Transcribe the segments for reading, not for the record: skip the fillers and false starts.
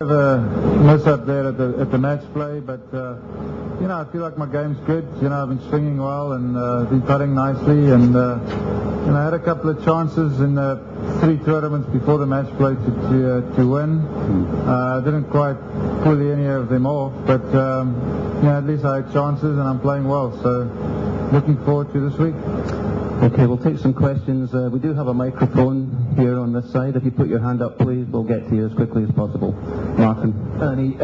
A miss up there at the match play, but I feel like my game's good. I've been swinging well and been putting nicely, and I had a couple of chances in the 3 tournaments before the match play to win. I didn't quite pull any of them off, but at least I had chances and I'm playing well. So looking forward to this week. Okay, we'll take some questions. We do have a microphone here on this side. If you put your hand up, please, we'll get to you as quickly as possible. Martin. Ernie,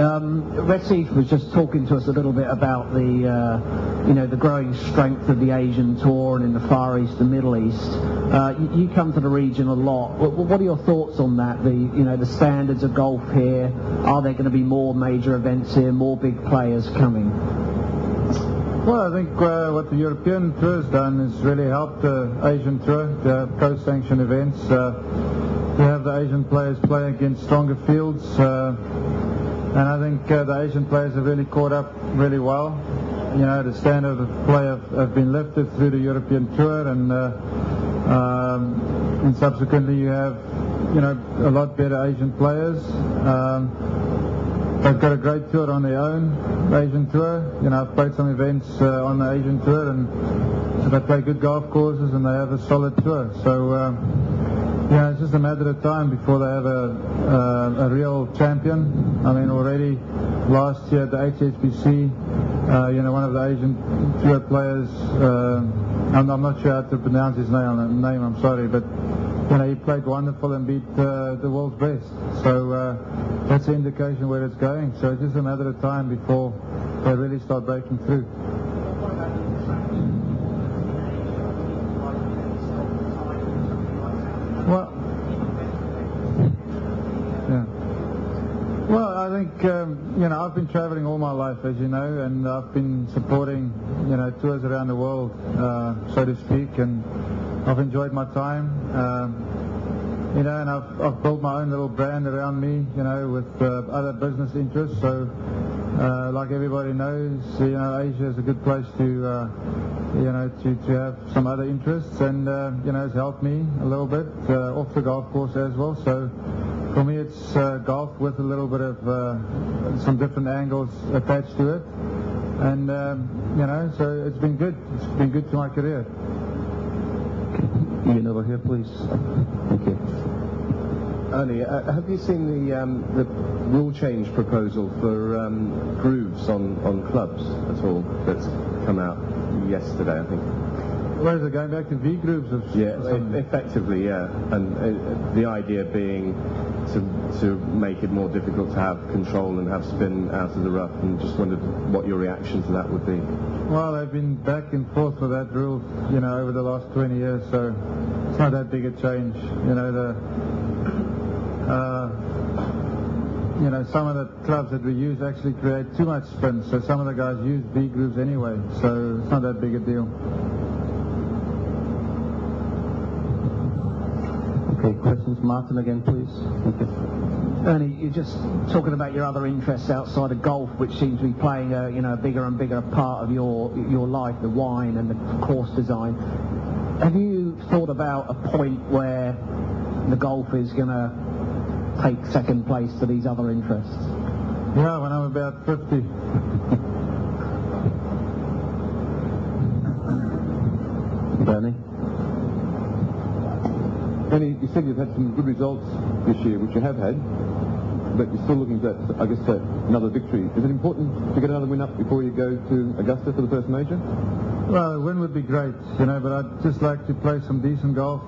Retief was just talking to us a little bit about the growing strength of the Asian Tour and in the Far East and Middle East. You come to the region a lot. What are your thoughts on that? The standards of golf here. Are there going to be more major events here, more big players coming? Well, I think what the European Tour has done is really helped the Asian Tour to have co-sanctioned events, to have the Asian players play against stronger fields, and I think the Asian players have really caught up really well. The standard of play have been lifted through the European Tour, and subsequently you have a lot better Asian players. They've got a great tour on their own, the Asian Tour. I've played some events on the Asian Tour, and they play good golf courses and they have a solid tour. So, it's just a matter of time before they have a real champion. I mean, already last year at the HSBC, one of the Asian Tour players, I'm not sure how to pronounce his name, I'm sorry, but he played wonderful and beat the world's best. So that's an indication where it's going. So it's just a matter of time before they really start breaking through. Well, I think I've been traveling all my life, as you know, and I've been supporting tours around the world, so to speak, and I've enjoyed my time, and I've built my own little brand around me, with other business interests. So, like everybody knows, Asia is a good place to have some other interests, and it's helped me a little bit off the golf course as well. So, for me, it's golf with a little bit of some different angles attached to it, and so it's been good. It's been good to my career. Ian over here, please. Thank you. Ernie, have you seen the rule change proposal for grooves on clubs at all that's come out yesterday, I think? Where is it, going back to V grooves? Effectively, yeah. And the idea being to make it more difficult to have control and have spin out of the rough, and just wondered what your reaction to that would be. Well, I've been back and forth with that rule, over the last 20 years, so it's not that big a change. Some of the clubs that we use actually create too much spin, so some of the guys use V grooves anyway, so it's not that big a deal. Okay, questions? Martin again, please. Thank you. Ernie, you're just talking about your other interests outside of golf, which seems to be playing a bigger and bigger part of your life, the wine and the course design. Have you thought about a point where the golf is going to take second place to these other interests? Yeah, when I'm about 50. Bernie? Ernie, you said you've had some good results this year, which you have had, but you're still looking at, I guess, another victory. Is it important to get another win up before you go to Augusta for the first major? Well, a win would be great, but I'd just like to play some decent golf,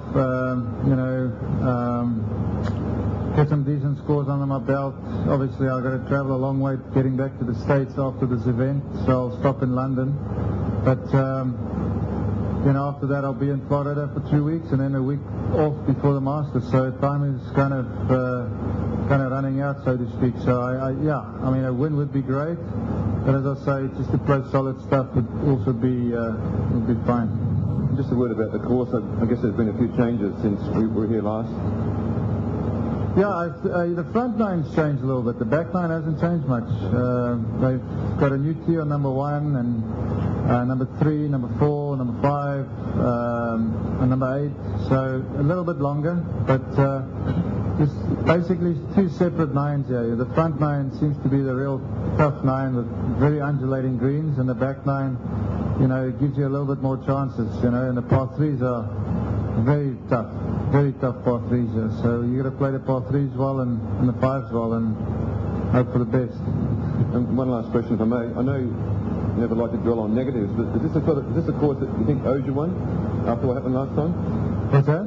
get some decent scores under my belt. Obviously, I've got to travel a long way getting back to the States after this event, so I'll stop in London. But, after that I'll be in Florida for 2 weeks and then a week off before the Masters. So time is kind of running out, so to speak. So, a win would be great. But as I say, just to play solid stuff would also be fine. Just a word about the course. I guess there's been a few changes since we were here last. Yeah, the front line's changed a little bit. The back line hasn't changed much. They've got a new tee on number 1 and number 3, number 4, number 5, and number 8. So a little bit longer, but There's basically two separate nines here. The front nine seems to be the real tough nine with very undulating greens, and the back nine, you know, it gives you a little bit more chances, you know, and the par threes are very tough par threes here. So you got to play the par threes well and the fives well and hope for the best. And one last question, if I may. I know you never like to dwell on negatives, but is this a course that you think owes you one after what happened last time? What's that?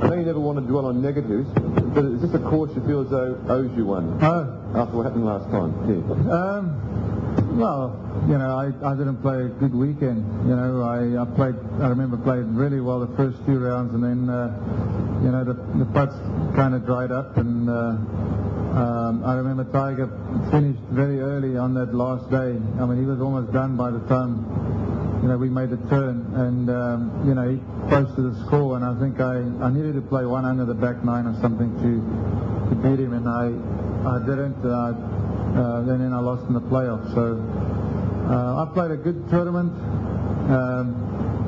I know you never want to dwell on negatives, but is this a course you feel as though owes you one after what happened last time? Yeah. Well, you know, I didn't play a good weekend. You know, I remember playing really well the first few rounds, and then, you know, the putts kind of dried up, and I remember Tiger finished very early on that last day. I mean, he was almost done by the time, you know, we made the turn, and, you know, he posted the score, and I think I needed to play one under the back nine or something to beat him, and I didn't. Then I lost in the playoffs. So I played a good tournament.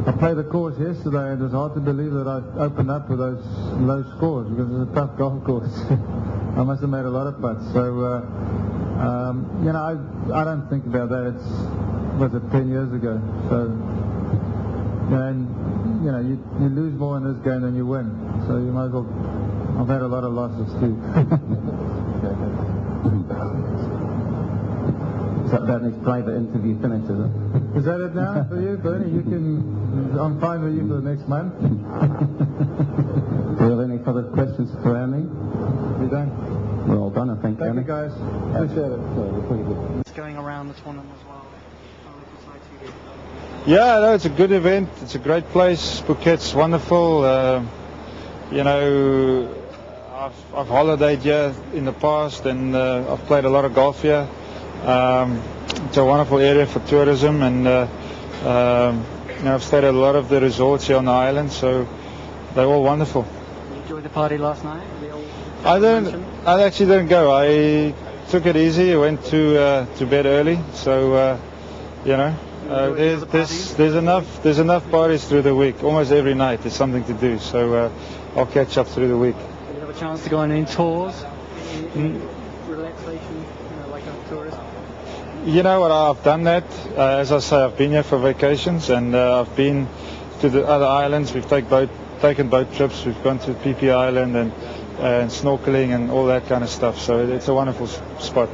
I played the course yesterday, and it was hard to believe that I opened up with those low scores because it's a tough golf course. I must have made a lot of putts. So, you know, I don't think about that. Was it 10 years ago? So, and, you know, you lose more in this game than you win. So you might as well. I've had a lot of losses too. Is that Bernie's private interview finished, is it? Is that it now for you, Bernie? I'm fine with you for the next month. Do you have any further questions for Ernie? You done? We're all done, I think, Thank Ernie. you, guys. Appreciate it. It's going around the tournament as well. Yeah, no, it's a good event. It's a great place. Phuket's wonderful. You know, I've holidayed here in the past, and I've played a lot of golf here. It's a wonderful area for tourism, and you know, I've stayed at a lot of the resorts here on the island, so they're all wonderful. You enjoyed the party last night? I actually didn't go. I took it easy. I went to bed early, so you know. There's enough parties through the week. Almost every night there's something to do, so I'll catch up through the week. Did you have a chance to go on any tours? Any relaxation, you know, like a tourist? You know what, I've done that. As I say, I've been here for vacations, and I've been to the other islands. We've taken boat trips. We've gone to PP Island and snorkeling and all that kind of stuff. So it's a wonderful spot.